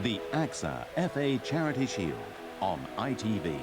The AXA FA Charity Shield on ITV.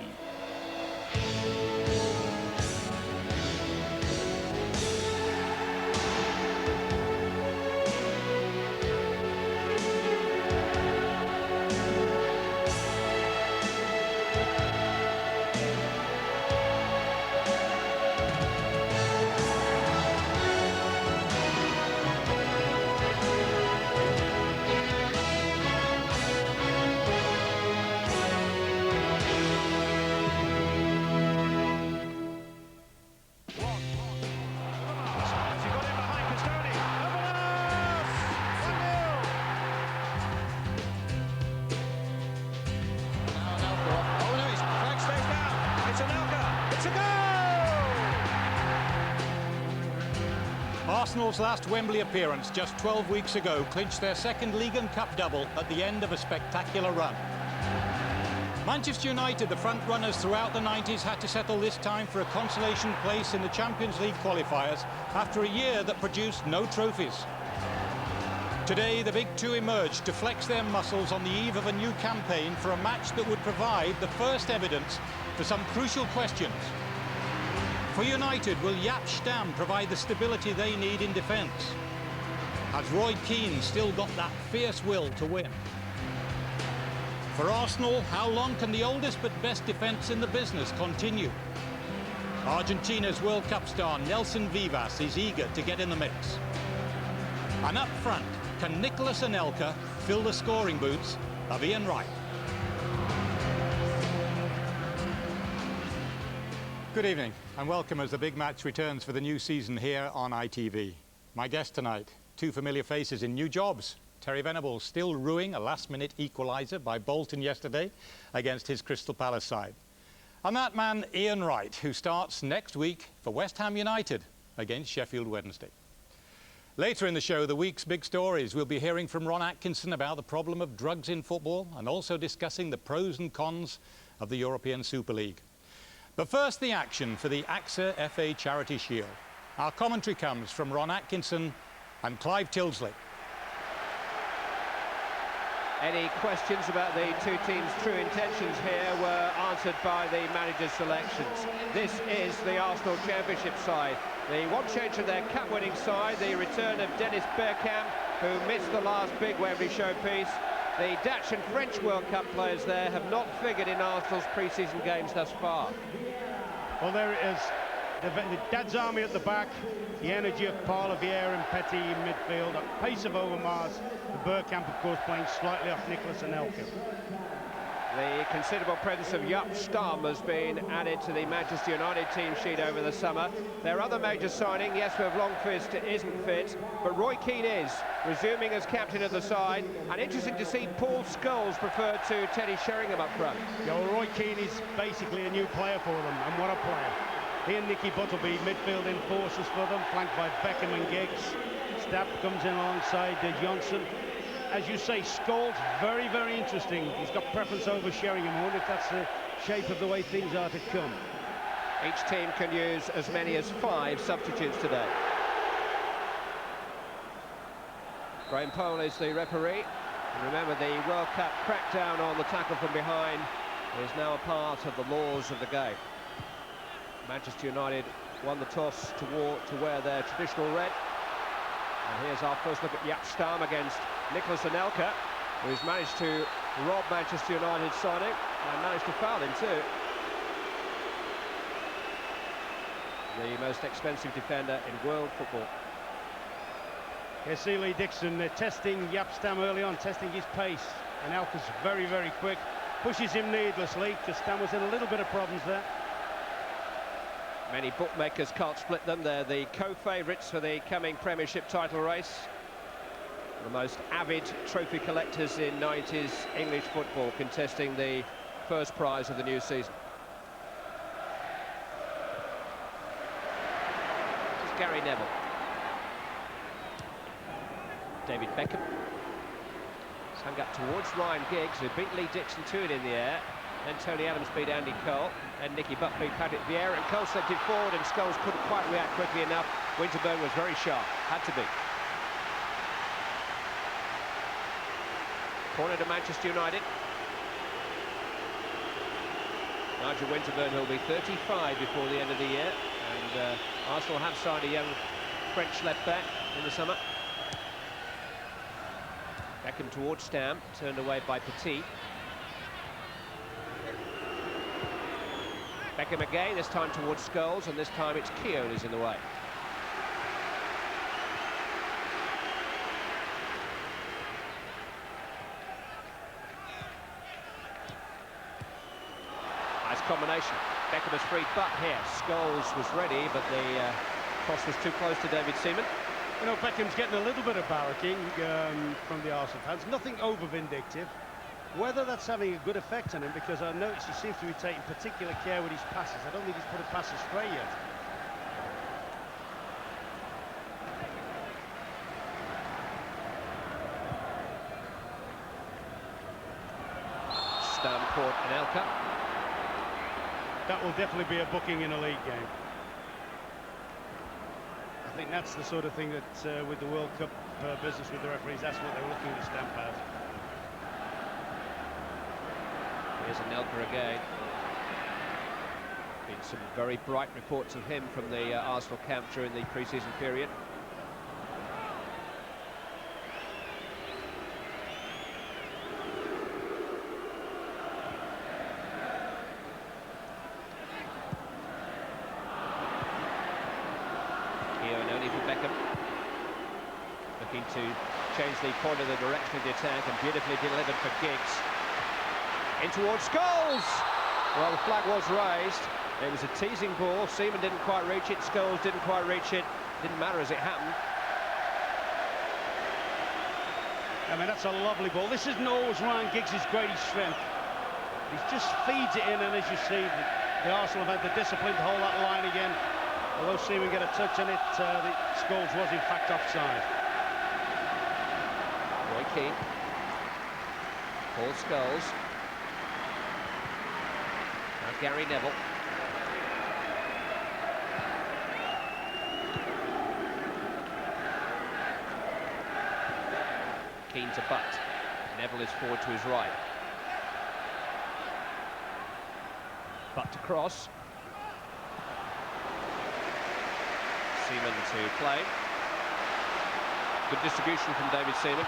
Arsenal's last Wembley appearance just 12 weeks ago clinched their second League and Cup double at the end of a spectacular run. Manchester United, the front runners throughout the 90s, had to settle this time for a consolation place in the Champions League qualifiers after a year that produced no trophies. Today, the big two emerged to flex their muscles on the eve of a new campaign for a match that would provide the first evidence for some crucial questions. For United, will Jaap Stam provide the stability they need in defence? Has Roy Keane still got that fierce will to win? For Arsenal, how long can the oldest but best defence in the business continue? Argentina's World Cup star Nelson Vivas is eager to get in the mix. And up front, can Nicolas Anelka fill the scoring boots of Ian Wright? Good evening and welcome as the big match returns for the new season here on ITV. My guest tonight, two familiar faces in new jobs. Terry Venables still rueing a last-minute equaliser by Bolton yesterday against his Crystal Palace side. And that man, Ian Wright, who starts next week for West Ham United against Sheffield Wednesday. Later in the show, the week's big stories. We'll be hearing from Ron Atkinson about the problem of drugs in football and also discussing the pros and cons of the European Super League. But first, the action for the AXA FA Charity Shield. Our commentary comes from Ron Atkinson and Clive Tildesley. Any questions about the two teams' true intentions here were answered by the manager's selections. This is the Arsenal Championship side. The one change of their cup-winning side, the return of Dennis Bergkamp, who missed the last big Wembley showpiece. The Dutch and French World Cup players there have not figured in Arsenal's pre-season games thus far. Well, there it is. The Dad's Army at the back, the energy of Paul Vieira and Petit in midfield, the pace of Overmars, the Bergkamp, of course, playing slightly off Nicolas Anelka. The considerable presence of Jaap Stam has been added to the Manchester United team sheet over the summer. Their other major signing, Jesper Blomqvist, isn't fit, but Roy Keane is, resuming as captain of the side, and interesting to see Paul Scholes preferred to Teddy Sheringham up front. Yeah, well, Roy Keane is basically a new player for them, and what a player. He and Nicky Butt will be midfield enforcers for them, flanked by Beckham and Giggs. Stapp comes in alongside Johnson. As you say, Scholes, very, very interesting. He's got preference over Sheringham. I wonder if that's the shape of the way things are to come. Each team can use as many as 5 substitutes today. Graham Poll is the referee. And remember, the World Cup crackdown on the tackle from behind is now a part of the laws of the game. Manchester United won the toss to wear their traditional red. And here's our first look at Jaap Stam against Nicolas Anelka, who's managed to rob Manchester United's signing and managed to foul him too. The most expensive defender in world football. Here's Lee Dixon testing Jaap Stam early on, testing his pace. Anelka's very, very quick, pushes him needlessly because Stam was in a little bit of problems there. Many bookmakers can't split them. They're the co-favourites for the coming Premiership title race. The most avid trophy collectors in 90s English football contesting the first prize of the new season. This is Gary Neville. David Beckham. Hung up towards Ryan Giggs, who beat Lee Dixon to it in the air. Then Tony Adams beat Andy Cole. Then Nicky Butt beat Patrick Vieira. And Cole slipped it forward, and Scholes couldn't quite react quickly enough. Winterburn was very sharp. Had to be. Corner to Manchester United. Nigel Winterburn will be 35 before the end of the year, and Arsenal have signed a young French left-back in the summer. Beckham towards Stam, turned away by Petit. Beckham again, this time towards Scholes, and this time it's Keown who's in the way. Nice combination. Beckham has freed butt here. Scholes was ready, but the cross was too close to David Seaman. You know, Beckham's getting a little bit of barracking from the Arsenal fans. Nothing over-vindictive. Whether that's having a good effect on him, because I noticed he seems to be taking particular care with his passes. I don't think he's put a pass astray yet. Stam caught Anelka. That will definitely be a booking in a league game. I think that's the sort of thing that with the World Cup business with the referees, that's what they were looking to stamp out. Here's Anelka again. Been some very bright reports of him from the Arsenal camp during the pre-season period. Keown only for Beckham. Looking to change the point of the direction of the attack, and beautifully delivered for Giggs. In towards Scholes! Well, the flag was raised. It was a teasing ball. Seaman didn't quite reach it. Scholes didn't quite reach it. Didn't matter as it happened. I mean, that's a lovely ball. This isn't always Ryan Giggs' greatest strength. He just feeds it in, and as you see, the Arsenal have had the discipline to hold that line again. Although Seaman get a touch on it, the Scholes was in fact offside. Roy Keane. Paul Scholes. Now Gary Neville. Keane to Butt. Neville is forward to his right. Butt to cross. Seaman to play. Good distribution from David Seaman.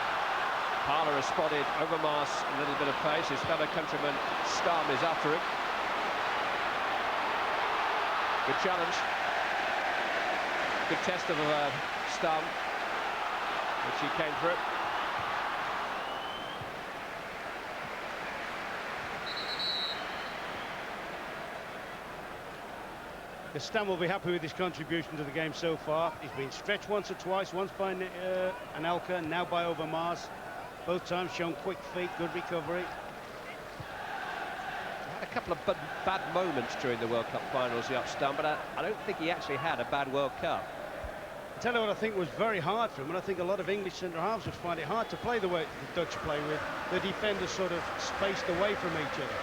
Parler has spotted Overmars a little bit of pace. His fellow countryman Stam is after him. Good challenge. Good test of Stam, which he came through. Stam will be happy with his contribution to the game so far. He's been stretched once or twice, once by Anelka, now by Overmars. Both times shown quick feet, good recovery. Had a couple of bad moments during the World Cup finals, the Stam, but I don't think he actually had a bad World Cup. I tell you what I think was very hard for him, and I think a lot of English centre-halves would find it hard to play the way the Dutch play, with the defenders sort of spaced away from each other.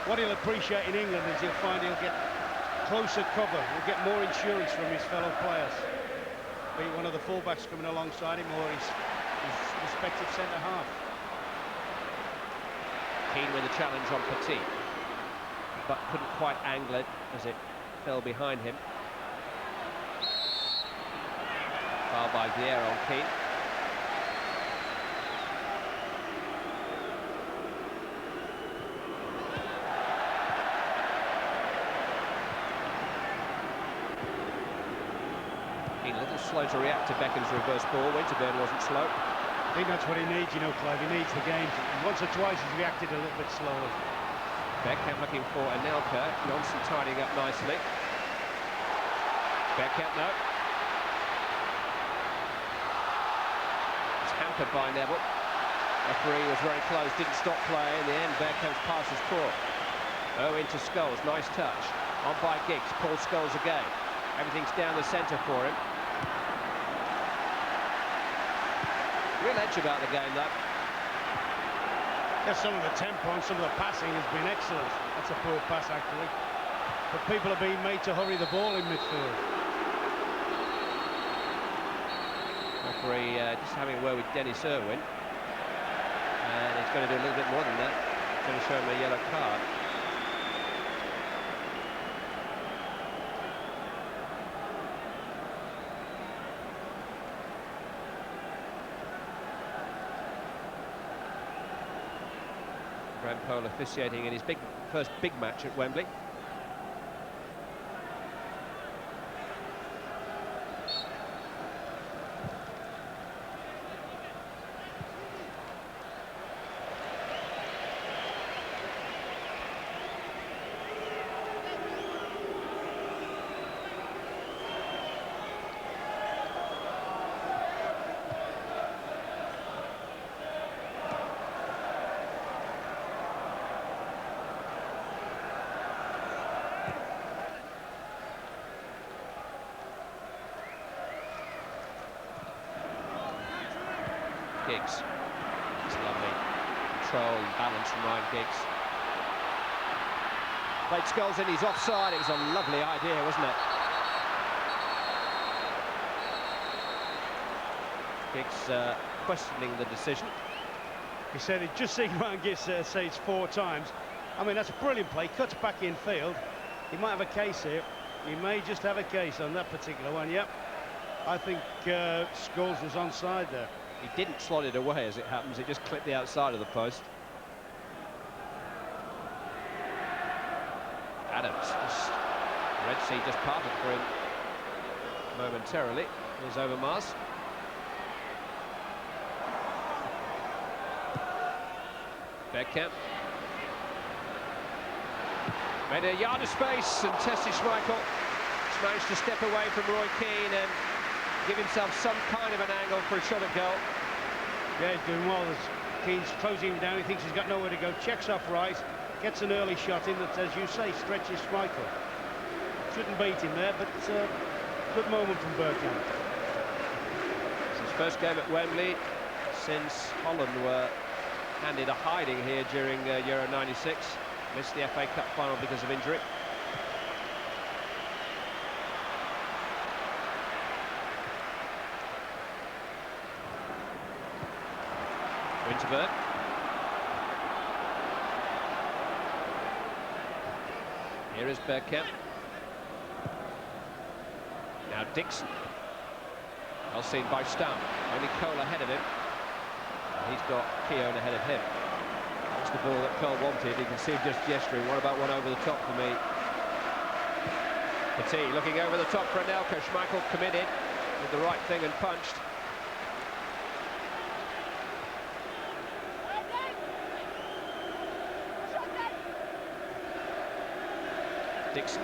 What he'll appreciate in England is he'll find he'll get closer cover, he'll get more insurance from his fellow players. Be it one of the fullbacks coming alongside him or his respective centre-half. Keane with a challenge on Petit, but couldn't quite angle it as it fell behind him. Foul by Vieira on Keane. Keane a little slow to react to Beckham's reverse ball. Winterburn wasn't slow. I think that's what he needs, you know, Clive. He needs the game. Once or twice he's reacted a little bit slowly. Beckham looking for Anelka. Johnson tidying up nicely. Beckham, no. It's hampered by Neville. Referee was very close, didn't stop play. In the end, Beckham's pass was poor. Oh, into Scholes, nice touch. On by Giggs, Paul Scholes again. Everything's down the centre for him. Real edge about the game, though. Yes, some of the tempo and some of the passing has been excellent. That's a poor pass, actually. But people are being made to hurry the ball in midfield. Referee just having a word with Dennis Irwin. And he's going to do a little bit more than that. He's going to show him a yellow card. Graham Poll officiating in his first big match at Wembley. Giggs. It's lovely control and balance from Ryan Giggs. Played Scholes in, he's offside. It was a lovely idea, wasn't it? Giggs questioning the decision. He said he'd just seen Ryan Giggs say it's 4 times. I mean, that's a brilliant play. Cuts back in field. He might have a case here. He may just have a case on that particular one. Yep. I think Scholes was onside there. He didn't slot it away, as it happens. It just clipped the outside of the post. Adams, Red Sea just parted for him momentarily. Here's Overmars. Bergkamp. Made a yard of space, and Tessie Schmeichel has managed to step away from Roy Keane and give himself some kind of an angle for a shot at goal. Yeah, he's doing well. Keane's closing him down. He thinks he's got nowhere to go. Checks off right, gets an early shot in that, as you say, stretches Schmeichel. Shouldn't beat him there, but good moment from Bergkamp. It's his first game at Wembley since Holland were handed a hiding here during Euro 96. Missed the FA Cup final because of injury. Winterburn. Here is Bergkamp. Now Dixon. Well seen by Stam. Only Cole ahead of him. He's got Keown ahead of him. That's the ball that Cole wanted. You can see him just gesturing. What about one over the top for me? Petit looking over the top for Anelka. Schmeichel committed, did the right thing and punched. Dixon,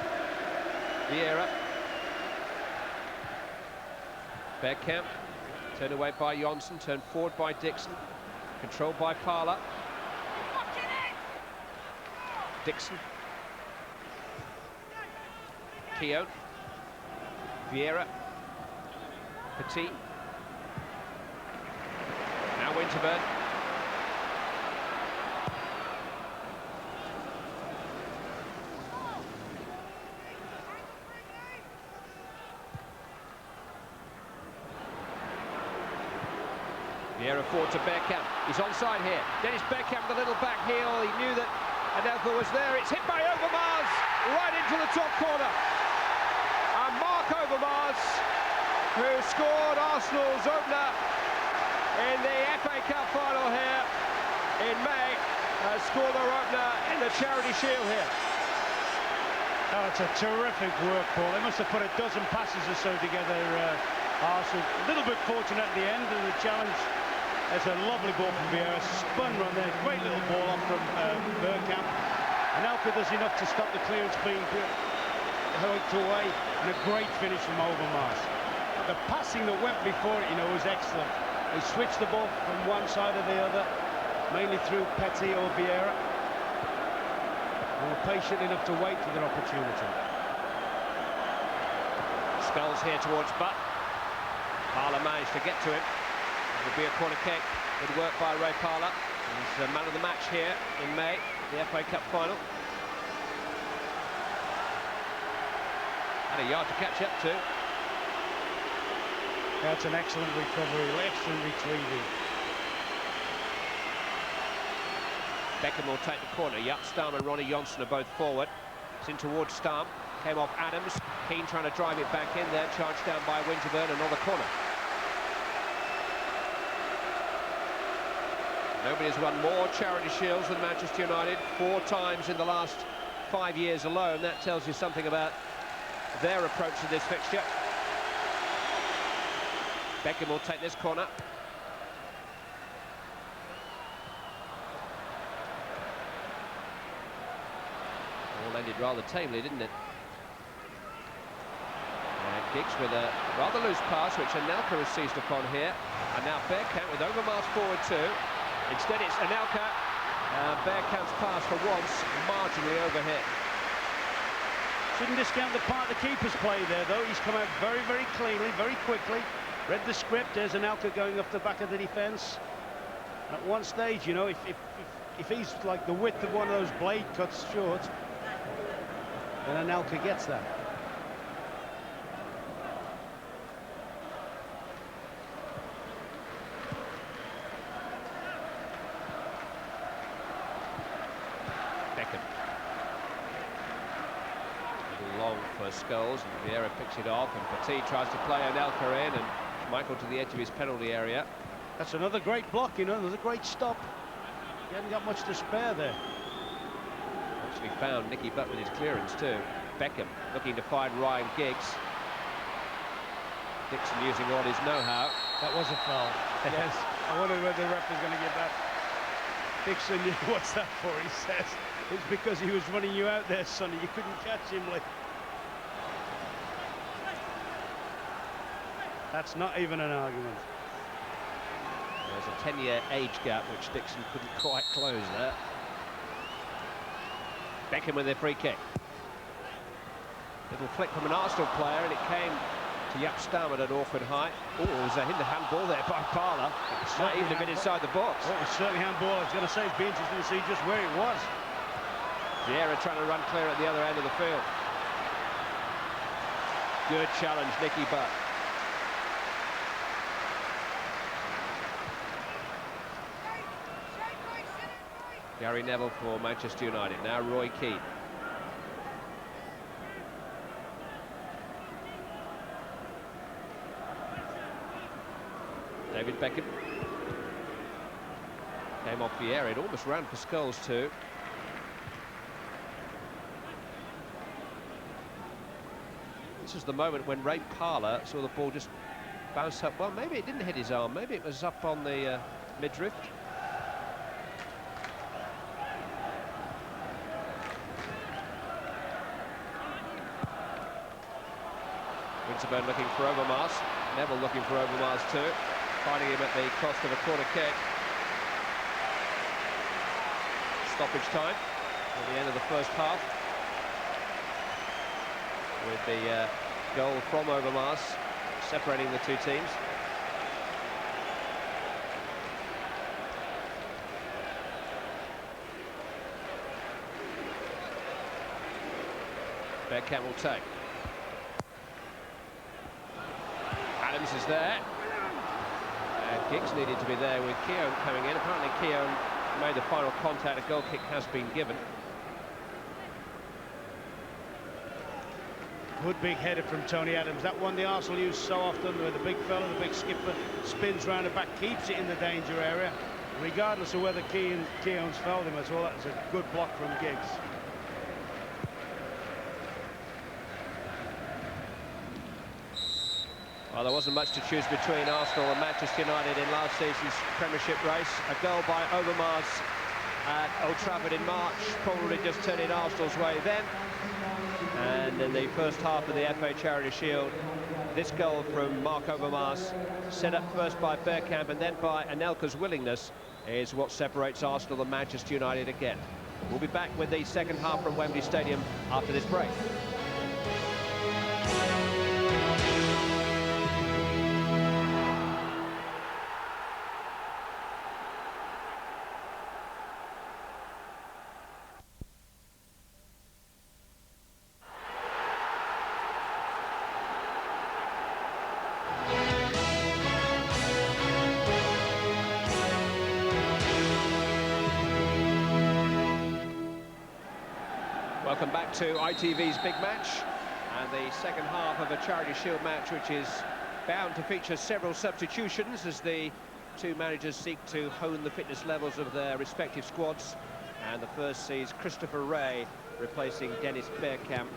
Vieira, Bergkamp, turned away by Jonsson, turned forward by Dixon, controlled by Parla. Dixon, Keown, Vieira, Petit, now Winterburn. Vieira forward to Bergkamp. He's onside here. Dennis Bergkamp with a little back heel. He knew that Anelka was there. It's hit by Overmars right into the top corner. And Mark Overmars, who scored Arsenal's opener in the FA Cup final here in May, has scored their opener in the Charity Shield here. Oh, it's a terrific work, Paul. They must have put a dozen passes or so together, Arsenal. A little bit fortunate at the end of the challenge. It's a lovely ball from Vieira, spun run there, great little ball off from Bergkamp. Anelka does enough to stop the clearance being hooked away, and a great finish from Overmars. The passing that went before it, was excellent. They switched the ball from one side or the other, mainly through Petit or Vieira. They were patient enough to wait for their opportunity. Scholes here towards Butt. Parla managed to get to him. It would be a corner kick. Good work by Ray Parla. He's the man of the match here in May, the FA Cup final. And a yard to catch up to. That's an excellent recovery, excellent retrieving. Beckham will take the corner. Jaap Stam and Ronnie Johnson are both forward. It's in towards Stam. Came off Adams. Keane trying to drive it back in there. Charged down by Winterburn. Another corner. Nobody has won more Charity Shields than Manchester United, 4 times in the last 5 years alone. That tells you something about their approach to this fixture. Beckham will take this corner. All ended rather tamely, didn't it? And Giggs with a rather loose pass, which Anelka has seized upon here. And now Bergkamp with Overmars forward too. Instead it's Anelka. Bergkamp's pass for once marginally overhit. Shouldn't discount the part the keeper's played there, though. He's come out very, very cleanly, very quickly. Read the script. There's Anelka going off the back of the defence. At one stage, you know, if he's like the width of one of those blade cuts short, then Anelka gets that. Beckham. Long for Scholes, and Vieira picks it off, and Petit tries to play Anelka in, and Michael to the edge of his penalty area. That's another great block, you know, another great stop. He hadn't got much to spare there. Actually found Nicky Butt with his clearance too. Beckham looking to find Ryan Giggs. Dixon using all his know-how. That was a foul. Yes. I wondered whether the ref was going to give that. Dixon, what's that for? He says it's because he was running you out there, Sonny. You couldn't catch him. Like, that's not even an argument. There's a 10-year age gap which Dixon couldn't quite close there. Beckham with a free kick. Little flick from an Arsenal player, and it came to Jaap Stam at an awkward height. Oh, there's a hinder handball there by Parler. It's not even a bit inside the box. Well, it was certainly handball. I was going to say it'd be interesting to see just where it was. Vieira trying to run clear at the other end of the field. Good challenge, Nicky Butt. Gary Neville for Manchester United. Now Roy Keane. David Beckham. Came off Vieira. It almost ran for Scholes too. This was the moment when Ray Parler saw the ball just bounce up. Well, maybe it didn't hit his arm. Maybe it was up on the midriff. Winterburn looking for Overmars. Neville looking for Overmars too. Finding him at the cost of a corner kick. Stoppage time at the end of the first half. With the goal from Overmars separating the two teams. Bergkamp will take. Adams is there. Giggs needed to be there with Keown coming in. Apparently Keown made the final contact. A goal kick has been given. Good big header from Tony Adams. That one the Arsenal use so often, where the big fella, the big skipper, spins round the back, keeps it in the danger area, regardless of whether Keown's fouled him as well. That was a good block from Giggs. Well, there wasn't much to choose between Arsenal and Manchester United in last season's Premiership race. A goal by Overmars at Old Trafford in March probably just turned it Arsenal's way then. And in the first half of the FA Charity Shield, this goal from Mark Overmars, set up first by Bergkamp and then by Anelka's willingness, is what separates Arsenal and Manchester United again. We'll be back with the second half from Wembley Stadium after this break. Welcome back to ITV's Big Match and the second half of a Charity Shield match, which is bound to feature several substitutions as the two managers seek to hone the fitness levels of their respective squads. And the first sees Christopher Wray replacing Dennis Bergkamp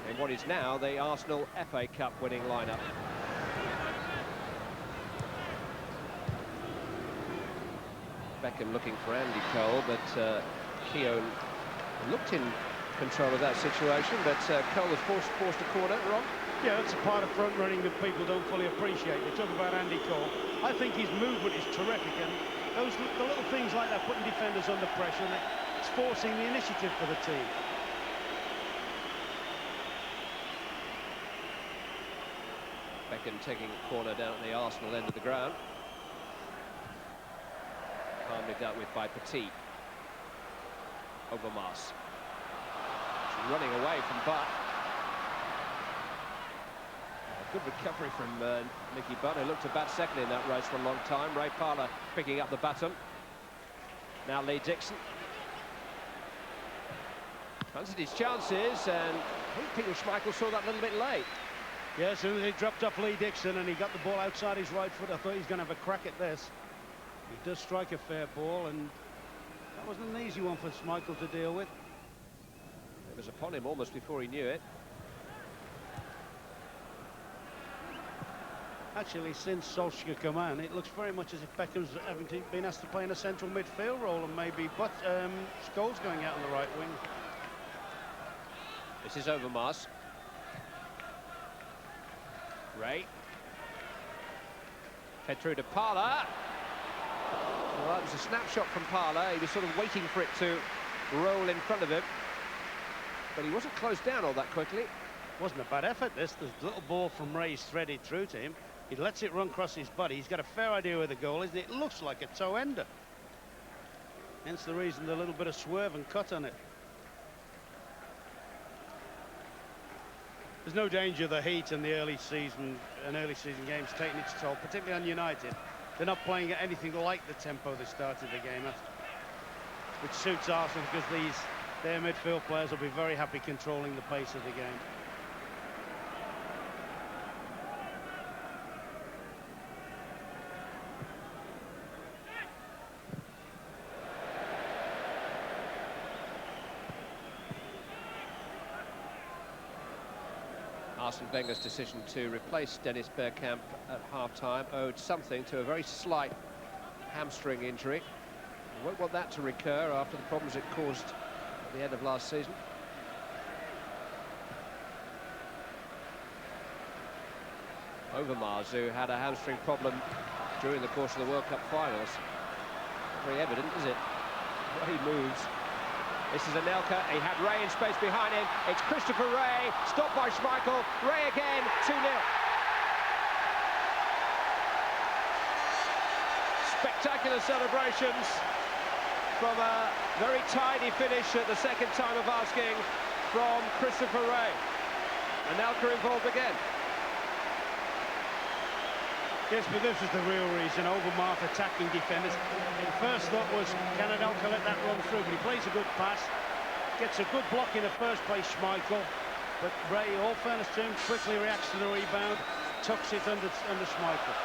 in what is now the Arsenal FA Cup winning lineup. Beckham looking for Andy Cole, but Keown looked in control of that situation, but Cole has forced a corner. Ron? Yeah, that's a part of front running that people don't fully appreciate. They talk about Andy Cole. I think his movement is terrific, and the little things like that, putting defenders under pressure, and it's forcing the initiative for the team. Beckham taking a corner down at the Arsenal end of the ground. Calmly dealt with by Petit. Overmars. Running away from Butt. Good recovery from Nicky Butt, who looked a bad second in that race for a long time. Ray Parlour picking up the baton. Now Lee Dixon. Fancied his chances, and I think Peter Schmeichel saw that a little bit late. Yeah, as soon as he dropped off Lee Dixon and he got the ball outside his right foot, I thought he was going to have a crack at this. He does strike a fair ball, and that wasn't an easy one for Schmeichel to deal with. It was upon him almost before he knew it. Actually, since Solskjaer come on, it looks very much as if Beckham's been asked to play in a central midfield role, and maybe Scholes going out on the right wing. This is Overmars. Ray. Fed through to Parlour. Well, that was a snapshot from Parlour. He was sort of waiting for it to roll in front of him, but he wasn't closed down all that quickly. Wasn't a bad effort, this. The little ball from Ray's threaded through to him. He lets it run across his body. He's got a fair idea where the goal is, and it looks like a toe ender. Hence the reason the little bit of swerve and cut on it. There's no danger of the heat and the early season games taking its toll, particularly on United. They're not playing at anything like the tempo they started the game at, which suits Arsenal because their midfield players will be very happy controlling the pace of the game. Arsene Wenger's decision to replace Dennis Bergkamp at half-time owed something to a very slight hamstring injury. We won't want that to recur after the problems it caused at the end of last season. Overmars, who had a hamstring problem during the course of the World Cup finals. Very evident, is it? What he moves. This is Anelka. He had Ray in space behind him. It's Christopher Wray, stopped by Schmeichel. Ray again, 2-0. Spectacular celebrations from a very tidy finish at the second time of asking from Christopher Wray. Anelka involved again. Yes, but this is the real reason. Overmars attacking defenders. The first thought was, can Anelka let that run through? But he plays a good pass, gets a good block in the first place, Schmeichel. But Ray, all fairness to him, quickly reacts to the rebound, tucks it under Schmeichel.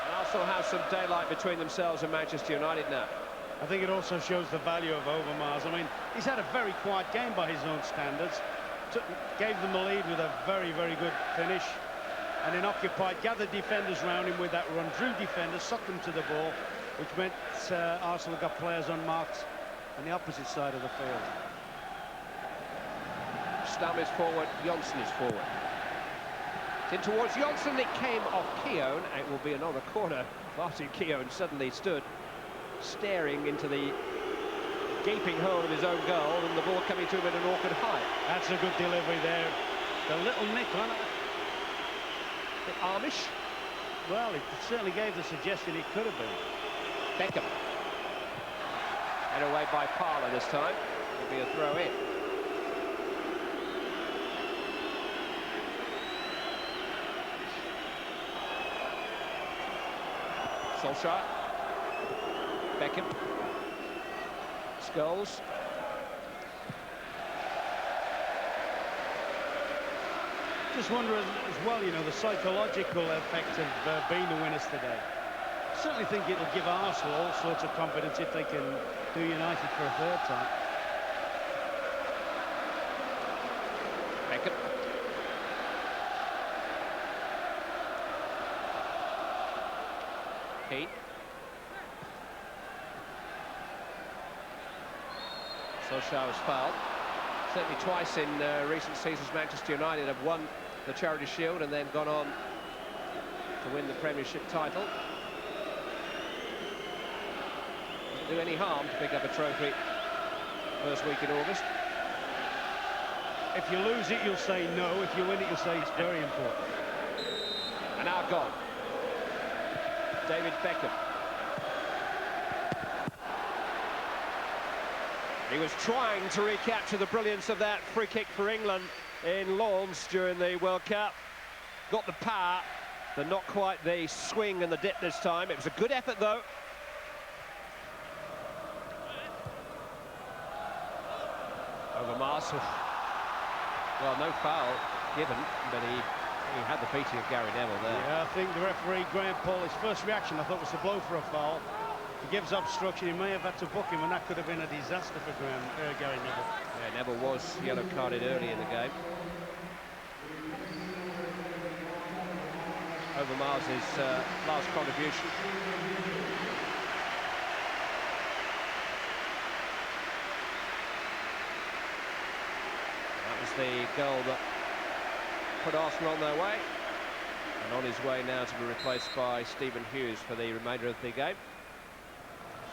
And Arsenal have some daylight between themselves and Manchester United now. I think it also shows the value of Overmars. I mean, he's had a very quiet game by his own standards. Gave them the lead with a very, very good finish. And then occupied, gathered defenders around him with that run, drew defenders, sucked them to the ball, which meant Arsenal got players unmarked on the opposite side of the field. Stam is forward, Johnson is forward. It's in towards Johnson, it came off Keown. It will be another corner. Martin Keown suddenly stood staring into the gaping hole of his own goal, and the ball coming to him at an awkward height. That's a good delivery there. The little nick on it. Amish? Well, it certainly gave the suggestion it could have been. Beckham. And away by Parlour this time. It'll be a throw in. Solskjaer. Beckham. Scholes. Just wonder as well, you know, the psychological effect of being the winners today. Certainly think it'll give Arsenal all sorts of confidence if they can do United for a third time. Beckham. Keane. Solskjaer was fouled. Certainly twice in recent seasons Manchester United have won the Charity Shield and then gone on to win the Premiership title. Doesn't do any harm to pick up a trophy first week in August. If you lose it, you'll say no. If you win it, you'll say it's very important. And now gone. David Beckham. He was trying to recapture the brilliance of that free kick for England in Lens during the World Cup. Got the power, but not quite the swing and the dip this time. It was a good effort, though. Overmars. Well, no foul given, but he had the beating of Gary Neville there. Yeah, I think the referee, Graham Paul, his first reaction, I thought, was to blow for a foul. He gives obstruction, he may have had to book him, and that could have been a disaster for Gary Neville. Yeah, Neville was yellow carded early in the game. Overmars' last contribution. That was the goal that put Arsenal on their way, and on his way now to be replaced by Stephen Hughes for the remainder of the game.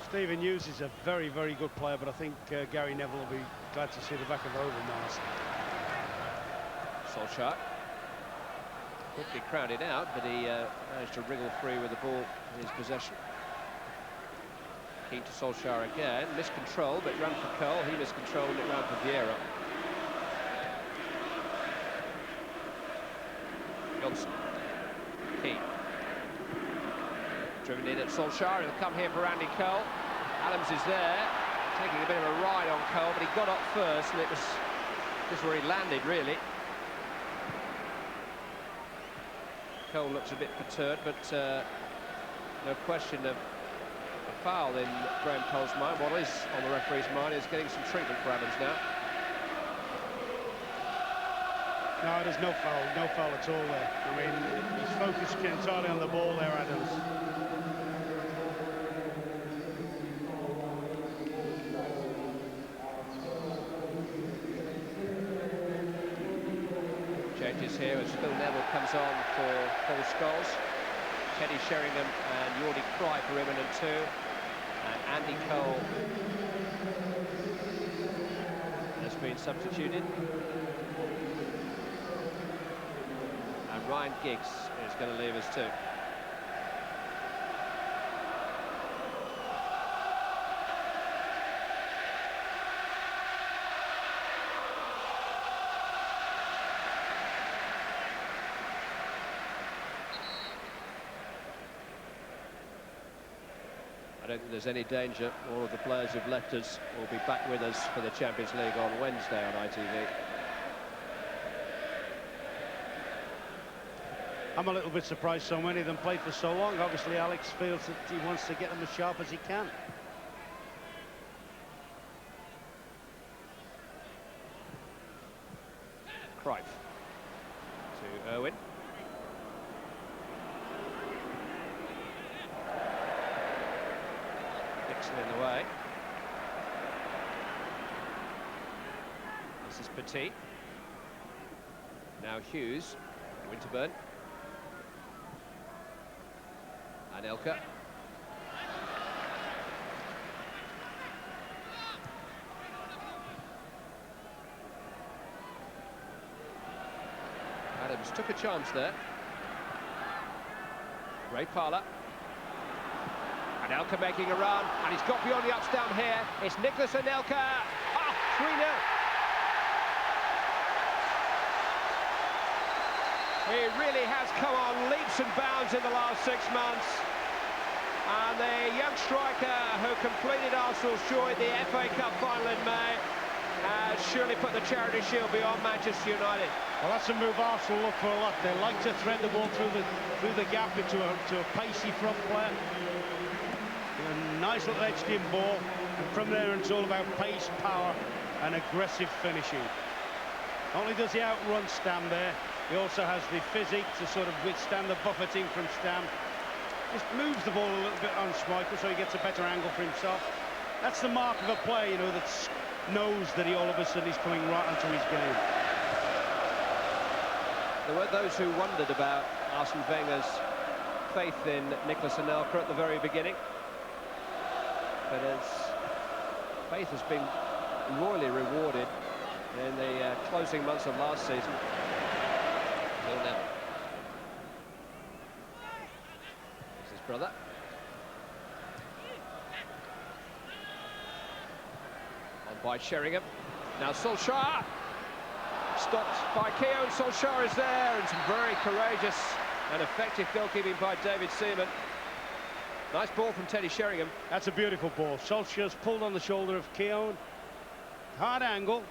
Stephen Hughes is a very, very good player, but I think Gary Neville will be glad to see the back of Overmars. Solskjaer quickly crowded out, but he managed to wriggle free with the ball in his possession. Keane to Solskjaer again, miscontrol, but ran for Cole. He miscontrolled it, ran for Vieira. Johnson. Keane. Driven in at Solskjaer. He'll come here for Andy Cole. Adams is there, taking a bit of a ride on Cole, but he got up first, and it was just where he landed, really. Cole looks a bit perturbed, but no question of a foul in Graham Cole's mind. What is on the referee's mind is getting some treatment for Adams now. No, there's no foul at all there. I mean, he's focused entirely on the ball there, Adams. Changes here as Phil Neville comes on for Paul Scholes. Teddy Sheringham and Jordi Cruyff for imminent two. And Andy Cole has been substituted. And Ryan Giggs is going to leave us too. I don't think there's any danger. All of the players who've left us will be back with us for the Champions League on Wednesday on ITV. I'm a little bit surprised so many of them played for so long. Obviously, Alex feels that he wants to get them as sharp as he can. Cruyff to Irwin. Dixon in the way. This is Petit. Now Hughes, Winterburn. Anelka. Adams took a chance there. Ray Parlour. Anelka making a run, and he's got beyond the ups-down here. It's Nicholas Anelka. Ah, 3-0. He really has come on leaps and bounds in the last 6 months. And the young striker who completed Arsenal's joy at the FA Cup final in May has surely put the Charity Shield beyond Manchester United. Well, that's a move Arsenal look for a lot. They like to thread the ball through the gap into a pacey front player. A nice little edged-in ball, and from there it's all about pace, power, and aggressive finishing. Not only does he outrun Stam there, he also has the physique to sort of withstand the buffeting from Stam. Just moves the ball a little bit on Schmeichel so he gets a better angle for himself. That's the mark of a player, you know, that knows that he all of a sudden is coming right onto his game. There were those who wondered about Arsene Wenger's faith in Nicolas Anelka at the very beginning. But his faith has been royally rewarded in the closing months of last season. 0-0. This is his brother. On by Sheringham. Now Solskjaer. Stopped by Keown. Solskjaer is there, and some very courageous and effective goalkeeping by David Seaman. Nice ball from Teddy Sheringham. That's a beautiful ball. Solskjaer's pulled on the shoulder of Keown. Hard angle.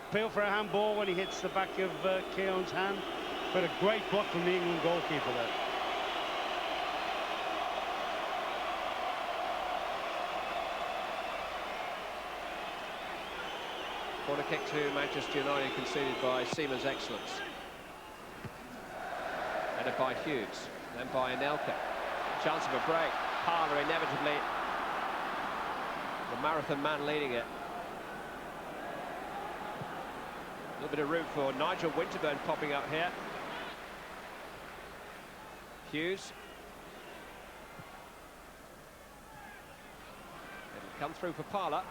Appeal for a handball when he hits the back of Keown's hand. But a great block from the England goalkeeper there. Corner kick to Manchester United conceded by Seaman's excellence. Headed by Hughes, then by Anelka. Chance of a break. Parler inevitably the marathon man leading it. A little bit of room for Nigel Winterburn popping up here. Hughes. It'll come through for Parler.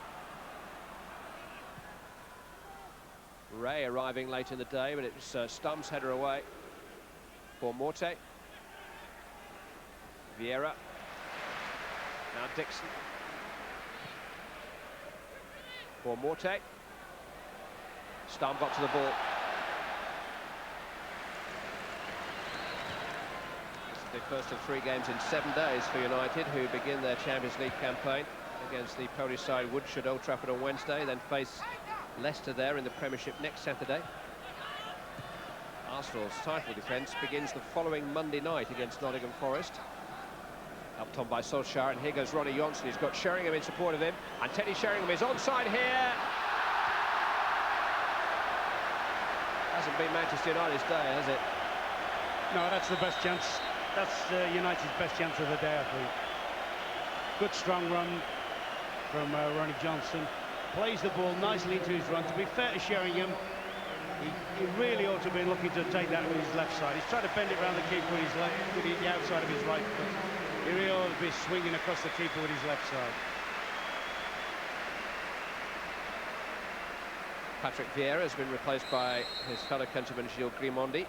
Ray arriving late in the day, but it's Stum's header away for Morte. Vieira. Now Dixon. For Morte. Stum got to the ball. This is the first of 3 games in 7 days for United, who begin their Champions League campaign against the Polish side Woodsh at Old Trafford on Wednesday, then face Leicester there in the Premiership next Saturday. Arsenal's title defence begins the following Monday night against Nottingham Forest. Helped on by Solskjaer, and here goes Ronnie Johnson. He's got Sheringham in support of him, and Teddy Sheringham is onside here. Hasn't been Manchester United's day, has it? No, that's the best chance. That's United's best chance of the day, I think. Good strong run from Ronnie Johnson. Plays the ball nicely into his run. To be fair to Sheringham, he really ought to have been looking to take that with his left side. He's trying to bend it around the keeper with his left, with the outside of his right foot. He really ought to be swinging across the keeper with his left side. Patrick Vieira has been replaced by his fellow countryman Gilles Grimondi.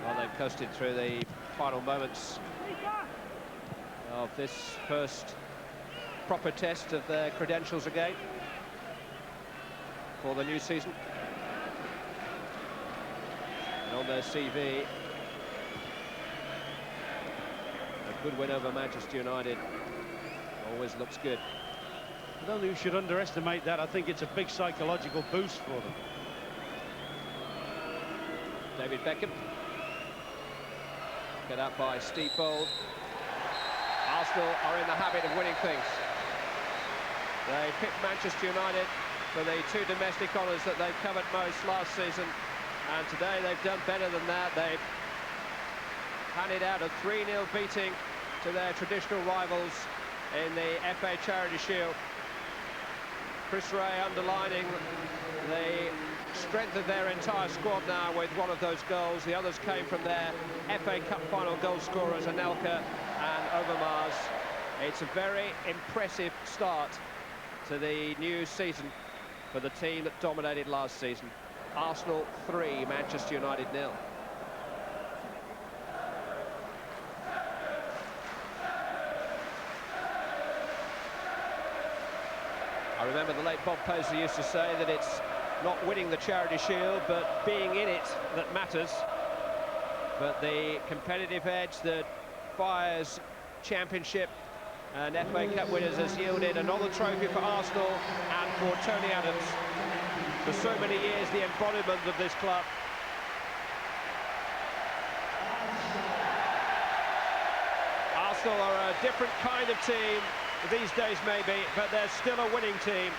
Well, they've coasted through the final moments of this first proper test of their credentials again for the new season. And on their CV, a good win over Manchester United always looks good. I don't think you should underestimate that. I think it's a big psychological boost for them. David Beckham. Get up by Steve Bold. Arsenal are in the habit of winning things. They picked Manchester United for the 2 domestic honours that they've covered most last season, and today they've done better than that. They've handed out a 3-0 beating to their traditional rivals in the FA Charity Shield. Chris Ray underlining the strength of their entire squad now with one of those goals. The others came from their FA Cup final goal scorers, Anelka and Overmars. It's a very impressive start to the new season for the team that dominated last season. Arsenal 3, Manchester United 0. I remember the late Bob Paisley used to say that it's not winning the Charity Shield, but being in it that matters. but the competitive edge that Fire's Championship and FA Cup winners has yielded another trophy for Arsenal and for Tony Adams. For so many years, the embodiment of this club. Arsenal are a different kind of team these days maybe, but they're still a winning team.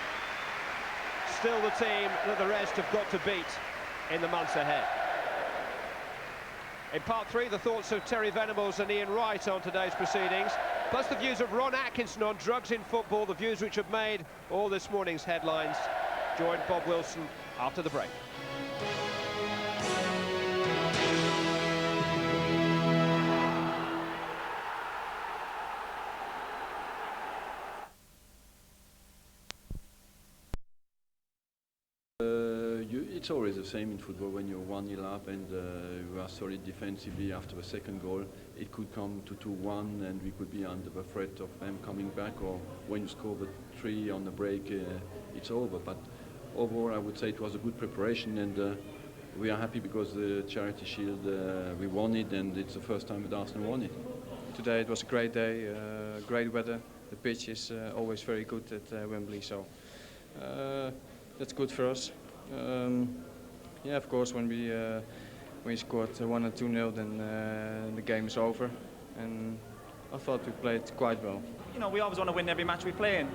Still the team that the rest have got to beat in the months ahead. In part 3, the thoughts of Terry Venables and Ian Wright on today's proceedings, plus the views of Ron Atkinson on drugs in football, the views which have made all this morning's headlines. Join Bob Wilson after the break. It's always the same in football. When you're 1-0 up and you are solid defensively after the second goal, it could come to 2-1 and we could be under the threat of them coming back, or when you score the 3 on the break, it's over. But overall, I would say it was a good preparation, and we are happy because the Charity Shield, we won it, and it's the first time that Arsenal won it. Today it was a great day, great weather. The pitch is always very good at Wembley, so that's good for us. Yeah, of course, when we scored 1 or 2-0, then the game is over, and I thought we played quite well. You know, we always want to win every match we play in.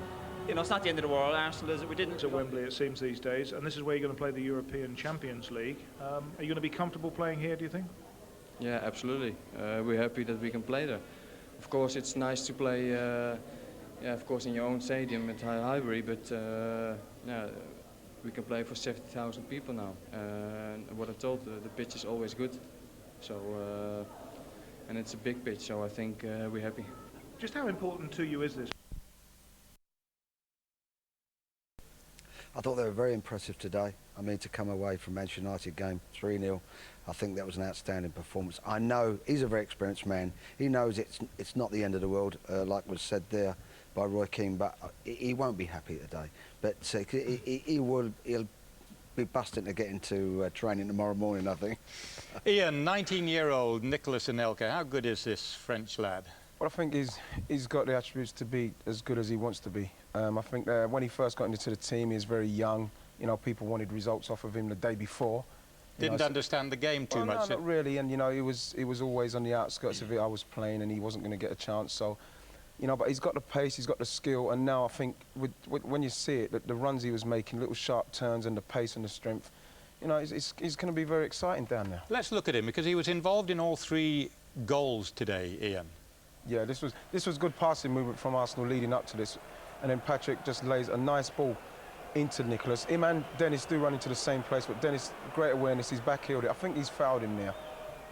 You know, it's not the end of the world. Arsenal is it. We didn't. At Wembley, it seems these days, and this is where you're going to play the European Champions League. Are you going to be comfortable playing here, do you think? Yeah, absolutely. We're happy that we can play there. Of course, it's nice to play, yeah, of course, in your own stadium at Highbury, but yeah, we can play for 70,000 people now. And what I told, the pitch is always good. So, and it's a big pitch, so I think we're happy. Just how important to you is this? I thought they were very impressive today. I mean, to come away from Manchester United game 3-0, I think that was an outstanding performance. I know he's a very experienced man. He knows it's not the end of the world, like was said there by Roy Keane, but he won't be happy today. But he'll be busting to get into training tomorrow morning, I think. Ian, 19-year-old Nicolas Anelka, how good is this French lad? Well, I think he's got the attributes to be as good as he wants to be. I think that when he first got into the team, he was very young. You know, people wanted results off of him the day before. Didn't understand the game too much. No, not really. And you know, he was always on the outskirts of it. I was playing, and he wasn't going to get a chance. So, you know, but he's got the pace, he's got the skill, and now I think when you see it, the runs he was making, little sharp turns, and the pace and the strength, you know, he's going to be very exciting down there. Let's look at him because he was involved in all 3 goals today, Ian. Yeah, this was good passing movement from Arsenal leading up to this, and then Patrick just lays a nice ball into Nicolas. Him and Dennis do run into the same place, but Dennis, great awareness, he's backheeled it. I think he's fouled him there.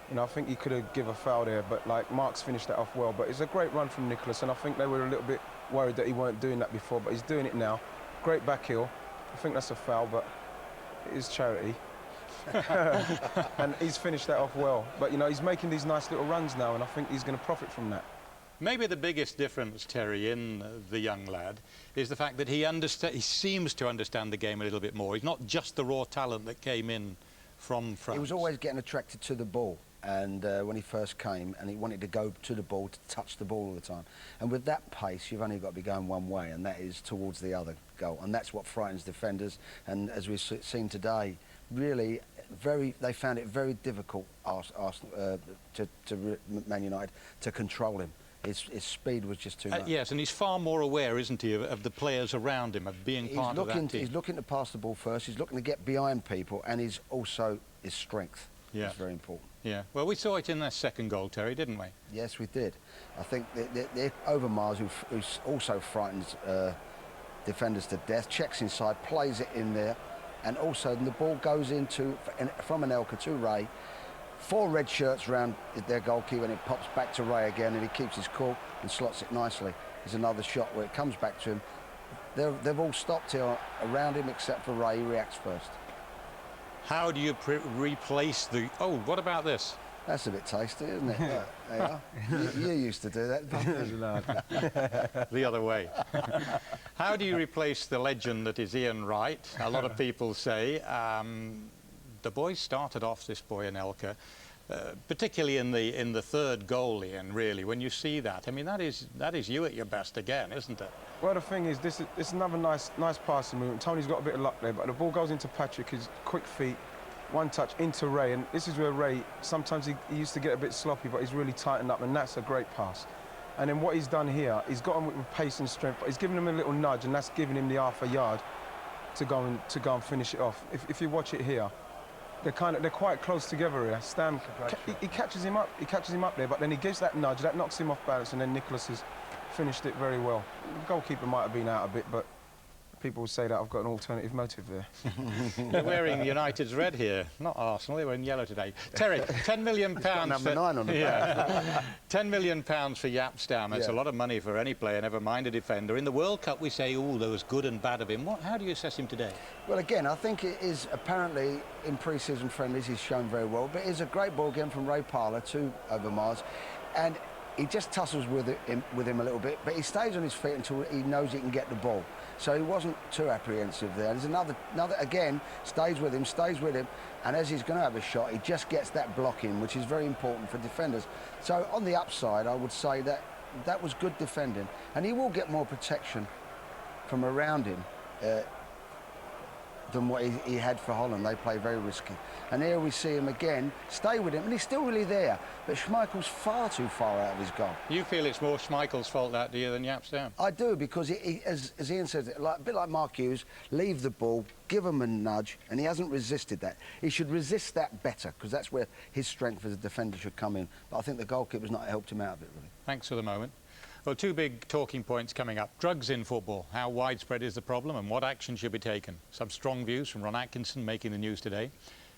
You know, I think he could have given a foul there, but like Mark's finished that off well. But it's a great run from Nicolas, and I think they were a little bit worried that he weren't doing that before, but he's doing it now. Great backheel. I think that's a foul, but it is Charity. And he's finished that off well. But, you know, he's making these nice little runs now, and I think he's going to profit from that. Maybe the biggest difference, Terry, in the young lad is the fact that he seems to understand the game a little bit more. He's not just the raw talent that came in from France. He was always getting attracted to the ball, and when he first came, and he wanted to go to the ball, to touch the ball all the time. And with that pace, you've only got to be going one way, and that is towards the other goal. And that's what frightens defenders. And as we've seen today, really, they found it very difficult, Man United, to control him. His speed was just too much. Yes, and he's far more aware, isn't he, of the players around him, of being part of that team. He's looking to pass the ball first, he's looking to get behind people, and he's also his strength is very important. Yeah, well, we saw it in that second goal, Terry, didn't we? Yes, we did. I think the Overmars, who also frightens defenders to death, checks inside, plays it in there, and also the ball goes from Anelka to Ray. 4 red shirts around their goalkeeper, and it pops back to Ray again, and he keeps his cool and slots it nicely. There's another shot where it comes back to him. They've all stopped here around him except for Ray. He reacts first. How do you replace the... Oh, what about this? That's a bit tasty, isn't it? Yeah, there you are. You used to do that. The other way. How do you replace the legend that is Ian Wright? A lot of people say... the boy started off, this boy Anelka, particularly in the third goal, Ian, really, when you see that. I mean, that is you at your best again, isn't it? Well, the thing is, this is another nice passing movement. Tony's got a bit of luck there, but the ball goes into Patrick, his quick feet, one touch into Ray, and this is where Ray, sometimes he used to get a bit sloppy, but he's really tightened up, and that's a great pass. And then what he's done here, he's got him with pace and strength, but he's given him a little nudge, and that's giving him the half a yard to go and finish it off. If you watch it here, they're quite close together here. Stam, he catches him up there, but then he gives that nudge, that knocks him off balance, and then Nicholas has finished it very well. The goalkeeper might have been out a bit, but people will say that I've got an alternative motive there. You're wearing United's red here, not Arsenal. They were in yellow today. Terry, £10 million. Number 9 on the back. £10 million for Jaap Stam. It's a lot of money for any player, never mind a defender. In the World Cup, we say, oh, there was good and bad of him. How do you assess him today? Well, again, I think it is apparently in pre-season friendlies he's shown very well, but it's a great ball game from Ray Parlour to Overmars, and he just tussles with him a little bit, but he stays on his feet until he knows he can get the ball. So he wasn't too apprehensive there. There's another again, stays with him, and as he's going to have a shot, he just gets that block in, which is very important for defenders. So on the upside, I would say that was good defending, and he will get more protection from around him than what he had for Holland. They play very risky. And here we see him again, stay with him, and he's still really there, but Schmeichel's far too far out of his goal. You feel it's more Schmeichel's fault that day than Jaap Stam? I do, because as Ian said, a bit like Mark Hughes, leave the ball, give him a nudge, and he hasn't resisted that. He should resist that better, because that's where his strength as a defender should come in. But I think the goalkeeper's not helped him out of it, really. Thanks for the moment. Well, two big talking points coming up. Drugs in football. How widespread is the problem and what action should be taken? Some strong views from Ron Atkinson making the news today.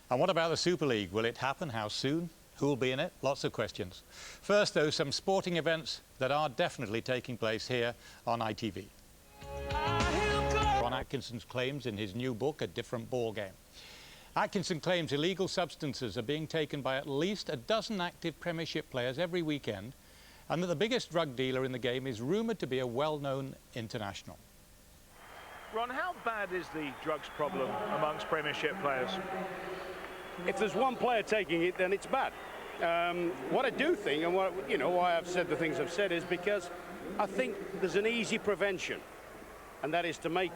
And what about the Super League? Will it happen? How soon? Who will be in it? Lots of questions. First, though, some sporting events that are definitely taking place here on ITV. Ron Atkinson's claims in his new book, A Different Ballgame. Atkinson claims illegal substances are being taken by at least a dozen active Premiership players every weekend, and that the biggest drug dealer in the game is rumoured to be a well-known international. Ron, how bad is the drugs problem amongst Premiership players? If there's one player taking it, then it's bad. What I do think, and why I've said the things I've said, is because I think there's an easy prevention, and that is to make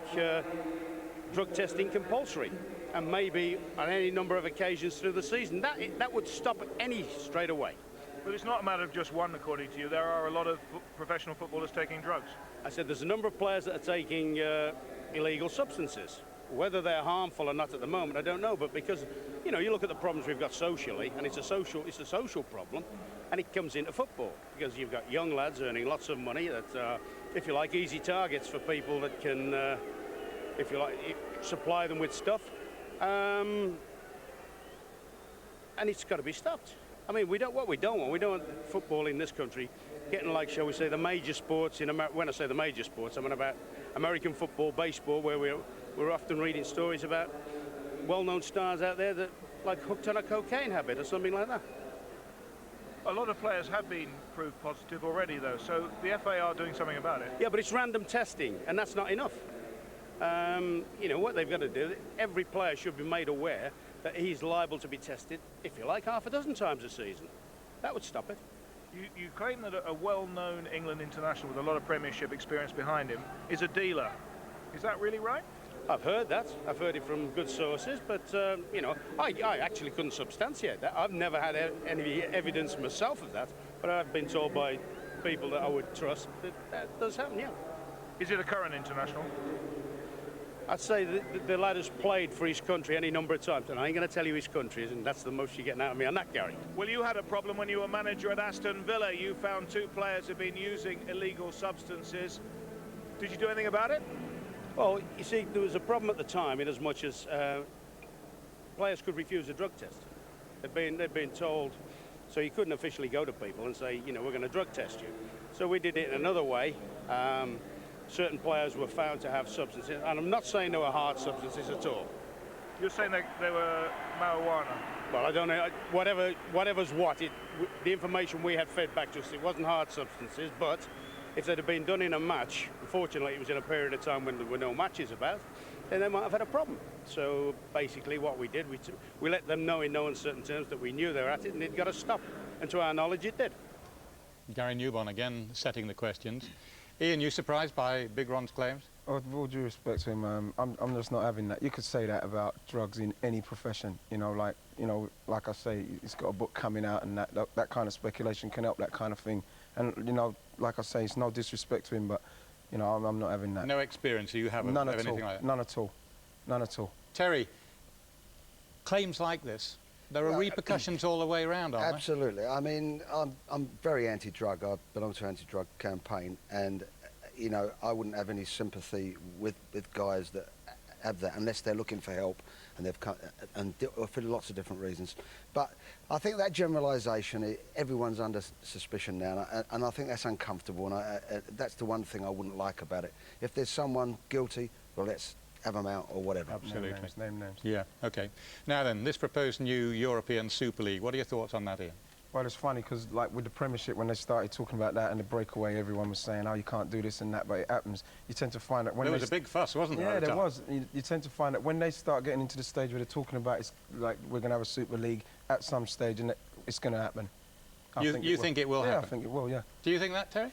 drug testing compulsory, and maybe on any number of occasions through the season. That would stop any straight away. But it's not a matter of just one, according to you. There are a lot of professional footballers taking drugs. I said there's a number of players that are taking illegal substances. Whether they're harmful or not at the moment, I don't know. But because, you look at the problems we've got socially, and it's a social problem, and it comes into football because you've got young lads earning lots of money that, if you like, easy targets for people that can, if you like, supply them with stuff, and it's got to be stopped. I mean, we don't want football in this country getting like, shall we say, the major sports in America. When I say the major sports, I mean about American football, baseball, where we're often reading stories about well-known stars out there that like hooked on a cocaine habit or something like that. A lot of players have been proved positive already, though, so the FA are doing something about it. Yeah, but it's random testing, and that's not enough. What they've got to do, every player should be made aware that he's liable to be tested, if you like, half a dozen times a season. That would stop it. You claim that a well-known England international with a lot of Premiership experience behind him is a dealer. Is that really right? I've heard that. I've heard it from good sources, but, I actually couldn't substantiate that. I've never had any evidence myself of that, but I've been told by people that I would trust that does happen, yeah. Is it a current international? I'd say the lad has played for his country any number of times, and I ain't going to tell you his country is, and that's the most you're getting out of me on that, Gary. Well, you had a problem when you were manager at Aston Villa. You found 2 players had been using illegal substances. Did you do anything about it? Well, you see, there was a problem at the time in as much as players could refuse a drug test. They'd been told, so you couldn't officially go to people and say, we're going to drug test you. So we did it in another way. Certain players were found to have substances, and I'm not saying they were hard substances at all. You're saying they were marijuana? Well, I don't know. Whatever's what. The information we had fed back to us, it wasn't hard substances, but if they'd have been done in a match, unfortunately it was in a period of time when there were no matches about, then they might have had a problem. So basically what we did, we let them know in no uncertain terms that we knew they were at it and it got to stop. And to our knowledge, it did. Gary Newbon again setting the questions. Ian, you surprised by Big Ron's claims? Oh, with all due respect to him, I'm just not having that. You could say that about drugs in any profession, you know, like I say, he's got a book coming out and that kind of speculation can help that kind of thing. And, you know, like I say, it's no disrespect to him, but, you know, I'm not having that. No experience you have None of at anything all. like that? None at all. None at all. Terry, claims like this, there are repercussions all the way around, aren't there? Absolutely. I mean, I'm very anti-drug. I belong to an anti-drug campaign, and you know, I wouldn't have any sympathy with guys that have that unless they're looking for help and they've come and for lots of different reasons. But I think that generalisation, everyone's under suspicion now, and I think that's uncomfortable. And that's the one thing I wouldn't like about it. If there's someone guilty, well, let's have them out or whatever. Absolutely. Name names. Yeah, okay. Now then, this proposed new European Super League, what are your thoughts on that, Ian? Well, it's funny because, like, with the Premiership, when they started talking about that and the breakaway, everyone was saying, oh, you can't do this and that, but it happens. You tend to find that when there was a big fuss, wasn't there? Yeah, there was. You tend to find that when they start getting into the stage where they're talking about, it's like, we're going to have a Super League at some stage and it's going to happen. You think it will happen? Yeah, I think it will, yeah. Do you think that, Terry?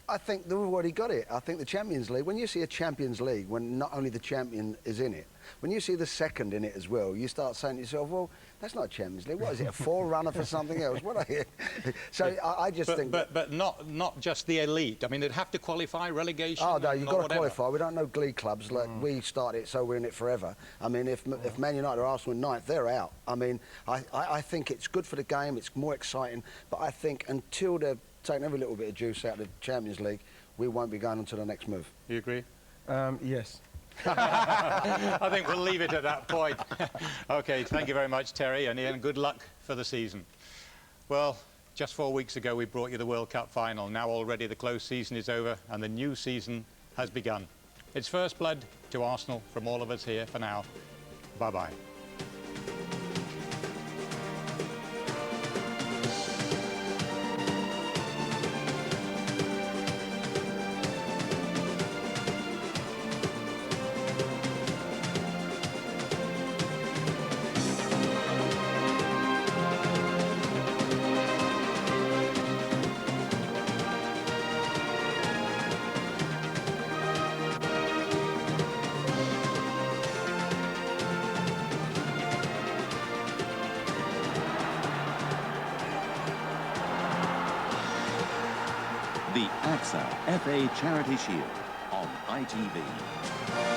I think they've already got it. I think the Champions League, when you see a Champions League, when not only the champion is in it, when you see the second in it as well, you start saying to yourself, well, that's not Champions League. What is it, a forerunner for something else? What are you? So I just think... But not just the elite. I mean, they'd have to qualify relegation. Oh, no, you've got to whatever. qualify. We don't know glee clubs. Like we started it, so we're in it forever. I mean, if Man United or Arsenal in ninth, they're out. I mean, I think it's good for the game. It's more exciting. But I think until they're taking every little bit of juice out of the Champions League, we won't be going on to the next move. You agree? Yes. I think we'll leave it at that point. OK, thank you very much, Terry, and Ian, good luck for the season. Well, just 4 weeks ago we brought you the World Cup final. Now already the close season is over and the new season has begun. It's first blood to Arsenal from all of us here for now. Bye-bye. The AXA FA Charity Shield on ITV.